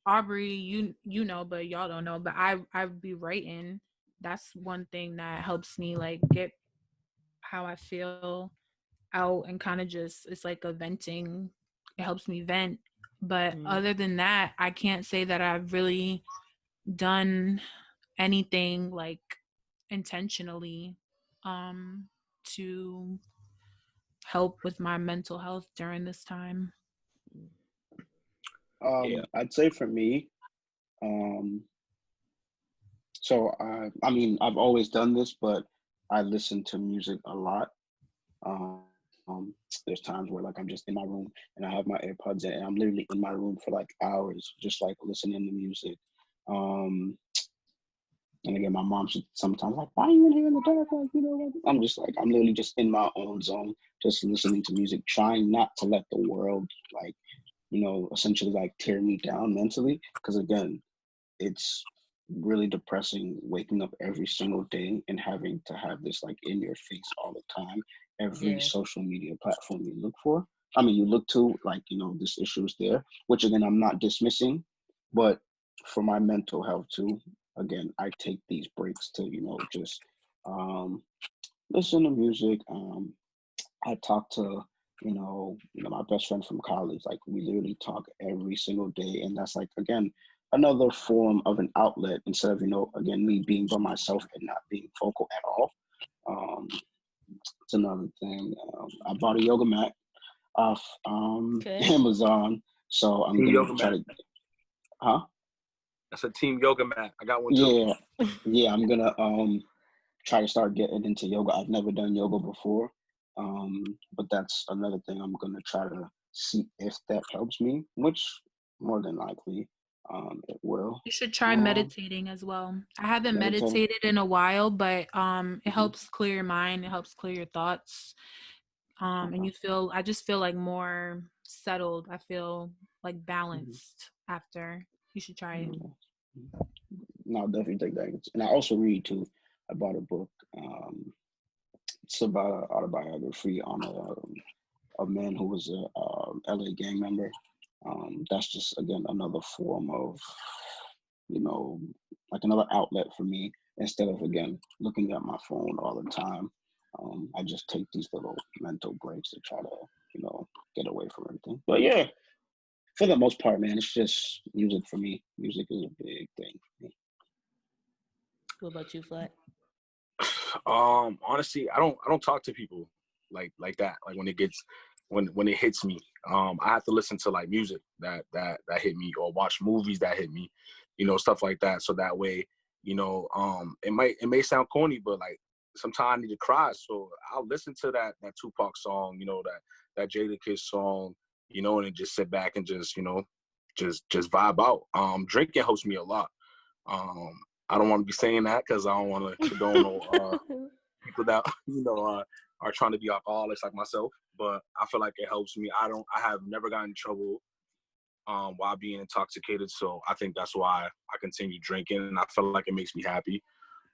Aubrey, you know, but y'all don't know. But I be writing. That's one thing that helps me like get how I feel out and kind of just, it's like a venting. It helps me vent. But other than that, I can't say that I've really done anything like intentionally to help with my mental health during this time. I'd say for me, so I mean, I've always done this, but I listen to music a lot. There's times where like I'm just in my room and I have my AirPods in and I'm literally in my room for like hours, just like listening to music. And again, my mom should sometimes like, why are you in here in the dark? Like, you know, like, I'm just like, I'm literally just in my own zone, just listening to music, trying not to let the world like, you know, essentially like tear me down mentally. Because again, it's really depressing waking up every single day and having to have this like in your face all the time. Every social media platform you look for, I mean, you look to, like, you know, this issue is there, which again, I'm not dismissing, but for my mental health too, again, I take these breaks to, you know, just listen to music. I talk to, my best friend from college. Like we literally talk every single day, and that's like again another form of an outlet instead of, you know, again, me being by myself and not being vocal at all. It's another thing. I bought a yoga mat off Amazon, so I'm gonna try to. Huh? That's a team yoga mat. I got one too. Yeah, I'm gonna try to start getting into yoga. I've never done yoga before, but that's another thing I'm gonna try to see if that helps me, which more than likely it will. You should try meditating as well. I haven't meditated in a while, but it helps clear your mind. It helps clear your thoughts. And I just feel like more settled. I feel like balanced after. You should try it. No, I'll definitely take that. And I also read too. I bought a book. It's about an autobiography on a man who was a LA gang member. That's just again another form of, you know, like another outlet for me instead of again looking at my phone all the time. I just take these little mental breaks to try to, you know, get away from everything. But yeah, for the most part, man, it's just music for me. Music is a big thing for me. What about you, Flat? Honestly, I don't talk to people like that. Like when it hits me, I have to listen to like music that hit me or watch movies that hit me, you know, stuff like that. So that way, you know, it may sound corny, but like sometimes I need to cry. So I'll listen to that Tupac song, you know, that Jadakiss song, you know, and just sit back and just, you know, just vibe out. Drinking helps me a lot. I don't want to be saying that because I don't want to condone people that, you know, are trying to be alcoholics like myself. But I feel like it helps me. I have never gotten in trouble while being intoxicated. So I think that's why I continue drinking, and I feel like it makes me happy.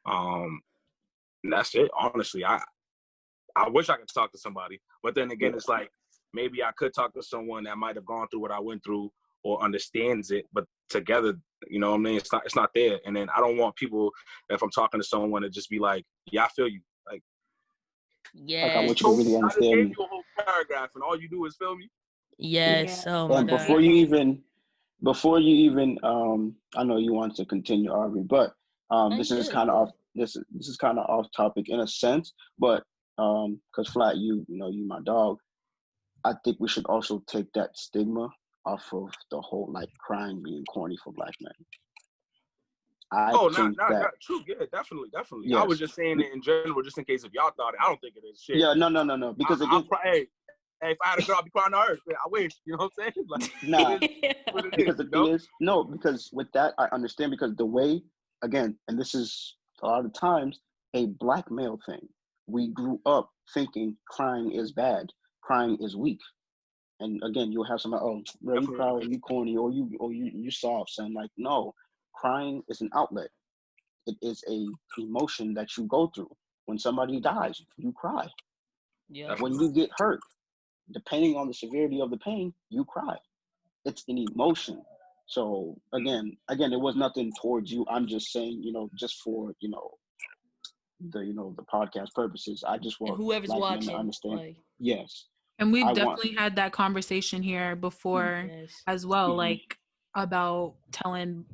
And that's it. Honestly, I wish I could talk to somebody, but then again, it's like maybe I could talk to someone that might have gone through what I went through or understands it, but together, you know what I mean? It's not there. And then I don't want people, if I'm talking to someone, to just be like, yeah, I feel you. Like, yeah, like I want you to really understand me. I gave you a whole paragraph and all you do is feel me. Yes. Yeah. Oh my and God. before you even I know you want to continue, Aubrey, but this is kind of off topic in a sense, but because Flat, you know, you my dog. I think we should also take that stigma off of the whole like crime being corny for Black men. Not true. Yeah, definitely. Yes. I was just saying it in general, just in case if y'all thought it. I don't think it is shit. Yeah, no. Because again, Hey, if I had a girl, I'd be crying to her. I wish, you know what I'm saying? Like, Nah, what it because is, the you thing know? is, no, because with that, I understand because the way, again, and this is a lot of times a black male thing. We grew up thinking crying is bad, crying is weak. And again, you'll have somebody, oh, bro, you cry, or you corny, or you soft, son. Like, no, crying is an outlet. It is a emotion that you go through. When somebody dies, you cry. Yeah. When you get hurt, depending on the severity of the pain, you cry. It's an emotion. So again, it was nothing towards you. I'm just saying, just for the podcast purposes. I just And want whoever's black men to watching, understand. like, Yes, And we've I want. definitely had that conversation here before yes. as well, Mhm. like about telling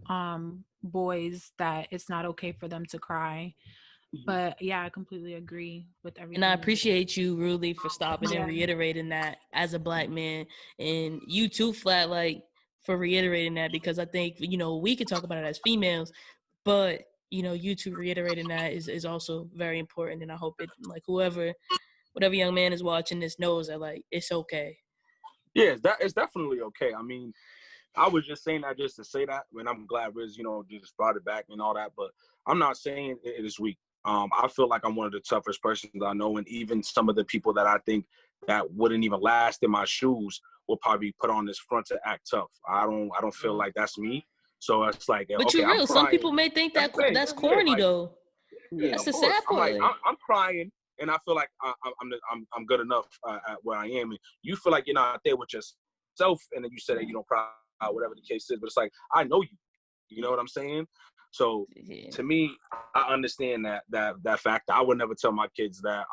boys that it's not okay for them to cry. Mhm. But yeah, I completely agree with everything. And I appreciate you, Rudy, for stopping and Yeah. reiterating that as a black man. And you too, Flat, like, for reiterating that, because I think, we could talk about it as females, but, you two reiterating that is also very important. And I hope it, like, whatever young man is watching this knows that, like, it's okay. Yeah, it's definitely okay. I mean, I was just saying that just to say that, and I'm glad Riz, just brought it back and all that, but I'm not saying it is weak. I feel like I'm one of the toughest persons I know, and even some of the people that I think that wouldn't even last in my shoes will probably put on this front to act tough. I don't feel like that's me. So it's like, But okay, you're I'm real. Some crying. people may think That's that the thing. that's Yeah, corny, like, though. yeah, Yeah. That's of the course. sad I'm part. like, I'm crying, and I feel like I'm good enough at where I am. And you feel like you're not there with yourself, and then you say that you don't cry, whatever the case is. But it's like, I know you. You know what I'm saying? So Yeah. to me, I understand that fact. I would never tell my kids that.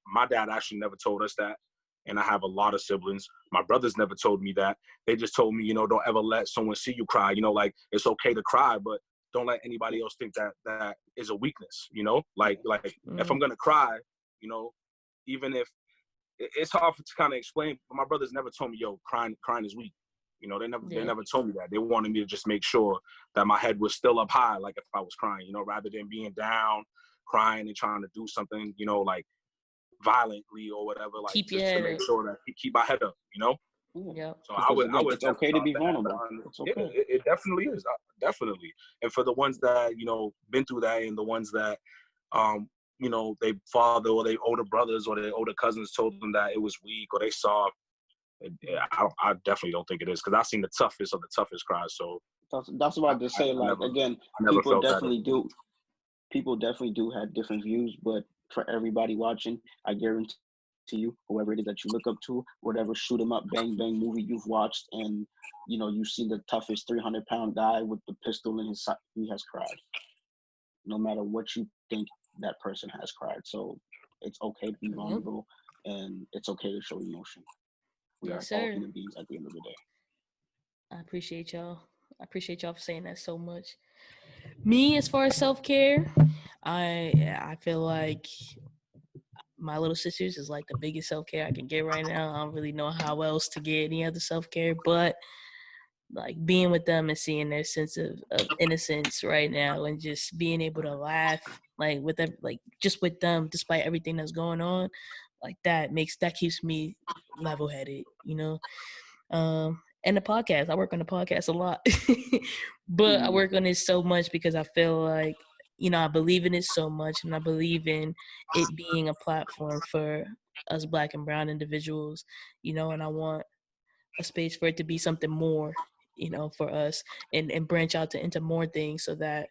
My dad actually never told us that, and I have a lot of siblings. My brothers never told me that. They just told me, don't ever let someone see you cry. Like, it's okay to cry, but don't let anybody else think that is a weakness. Like if I'm gonna cry, even if it's hard to kind of explain, but my brothers never told me, yo, crying is weak. They never told me that. They wanted me to just make sure that my head was still up high, like if I was crying, rather than being down, crying and trying to do something, like violently or whatever, like Keep your just to head make up. sure that you keep my head up. Yeah. Yep. So Because I again, would it's never okay to tell be that. vulnerable. It's Yeah, okay. it definitely is, definitely. And for the ones that been through that, and the ones that their father or their older brothers or their older cousins told them that it was weak or they saw. Yeah, I definitely don't think it is, because I've seen the toughest of the toughest cries. So That's what I just say. Like again, I never people felt that. definitely do. People definitely do have different views, but for everybody watching, I guarantee you, whoever it is that you look up to, whatever shoot 'em up, bang bang movie you've watched, and you see the toughest 300-pound guy with the pistol in his side, he has cried. No matter what you think, that person has cried. So it's okay to be Yep. vulnerable, and it's okay to show emotion. We are Yes, all sir. human beings at the end of the day. I appreciate y'all. I appreciate y'all for saying that so much. Me, as far as self-care, I feel like my little sisters is like the biggest self-care I can get right now. I don't really know how else to get any other self-care, but like being with them and seeing their sense of innocence right now, and just being able to laugh like with them, like just with them despite everything that's going on, like that keeps me level-headed, and the podcast, I work on the podcast a lot. But I work on it so much because I feel like, I believe in it so much, and I believe in it being a platform for us Black and brown individuals, and I want a space for it to be something more, for us, and branch out into more things so that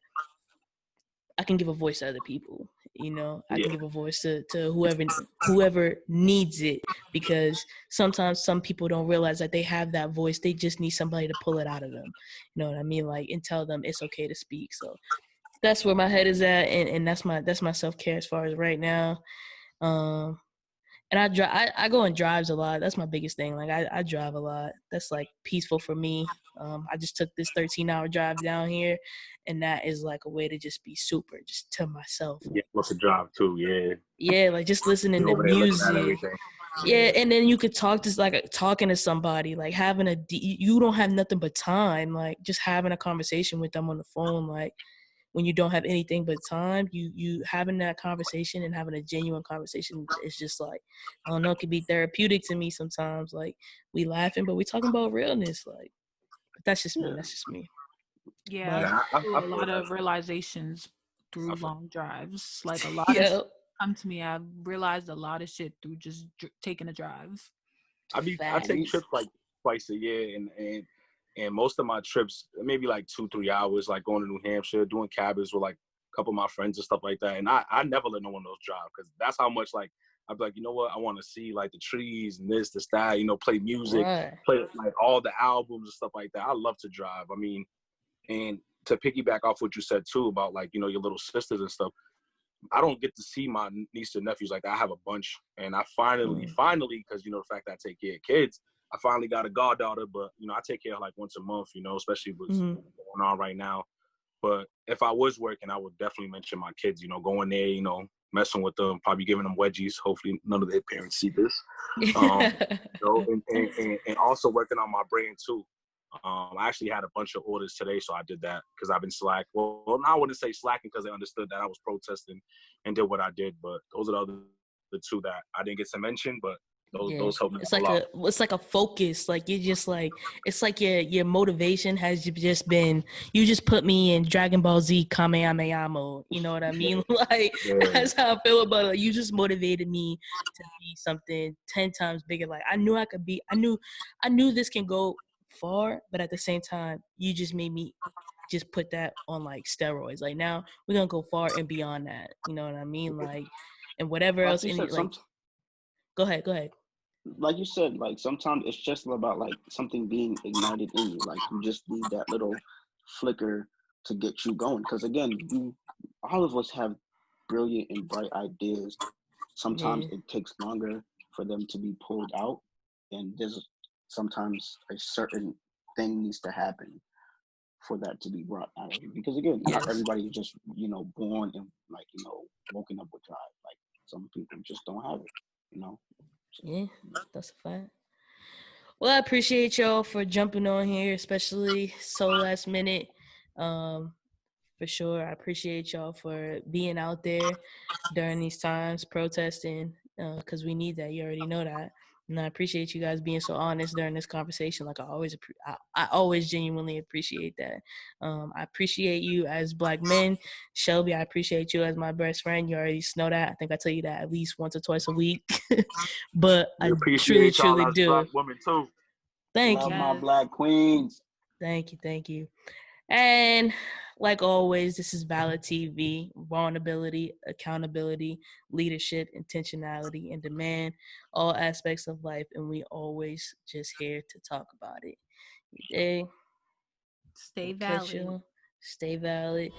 I can give a voice to other people. I can give a voice to whoever needs it, because sometimes some people don't realize that they have that voice. They just need somebody to pull it out of them. You know what I mean? Like, and tell them it's okay to speak. So that's where my head is at, and that's my self-care as far as right now. And I go on drives a lot. That's my biggest thing. Like I drive a lot. That's like peaceful for me. I just took this 13-hour drive down here, and that is like a way to just be super, just to myself. Yeah, what's the job too? Yeah. Yeah, like just listening You're to over there looking at music. everything. Yeah, and then you could talk talking to somebody, like having you don't have nothing but time, like just having a conversation with them on the phone, like when you don't have anything but time, you having that conversation and having a genuine conversation, it's just like, I don't know, it can be therapeutic to me sometimes. Like, we laughing, but we talking about realness. Like, but that's just me. That's just me. Yeah, But, Yeah, I a feel lot that. of realizations through I feel long drives. Like a lot of yeah, shit come to me. I've realized a lot of shit through just taking a drive. I take facts. trips like twice a year, and most of my trips maybe like 2-3 hours, like going to New Hampshire, doing cabins with like a couple of my friends and stuff like that. And I never let no one else drive because that's how much like I'd be like, you know what, I want to see like the trees and this that, play music, Right. play like all the albums and stuff like that. I love to drive. I mean, and to piggyback off what you said too about like your little sisters and stuff. I don't get to see my niece and nephews like that. I have a bunch, and I finally, because the fact that I take care of kids, I finally got a goddaughter. But I take care of like once a month. Especially what's going on right now. But if I was working, I would definitely mention my kids. Going there, messing with them, probably giving them wedgies. Hopefully, none of their parents see this. And also working on my brain too. I actually had a bunch of orders today, so I did that because I've been slack. Well, I wouldn't say slacking because they understood that I was protesting and did what I did. But those are the two that I didn't get to mention, but those helped me It's a like lot. it's like a focus. Like, you just like, it's like your motivation has just been, you just put me in Dragon Ball Z Kamehameha mode. You know what I mean? Like, that's how I feel about it. Like, you just motivated me to be something 10 times bigger. Like, I knew I knew this can go far, but at the same time, you just made me just put that on like steroids. Like, now we're gonna go far and beyond that. You know what I mean? Like, and whatever Like else you said, like, go ahead. like you said, like sometimes it's just about like something being ignited in you. Like you just need that little flicker to get you going. Because again, all of us have brilliant and bright ideas. Sometimes Yeah. it takes longer for them to be pulled out, and there's sometimes a certain thing needs to happen for that to be brought out of you. Because again, not Yes. everybody is just born and like woken up with drive. Like some people just don't have it. So, Yeah, that's a fact. Well, I appreciate y'all for jumping on here, especially so last minute. For sure, I appreciate y'all for being out there during these times, protesting, because we need that. You already know that. And I appreciate you guys being so honest during this conversation. Like, I always genuinely appreciate that. I appreciate you as Black men. Shelby, I appreciate you as my best friend. You already know that. I think I tell you that at least once or twice a week. But We I truly, appreciate y'all truly as Black do. women too. Thank love you. my Yes. Black queens. Thank you. And like always, this is Valid TV, vulnerability, accountability, leadership, intentionality, and demand, all aspects of life. And we always just here to talk about it. You dig? Stay We'll catch valid. you. Stay valid.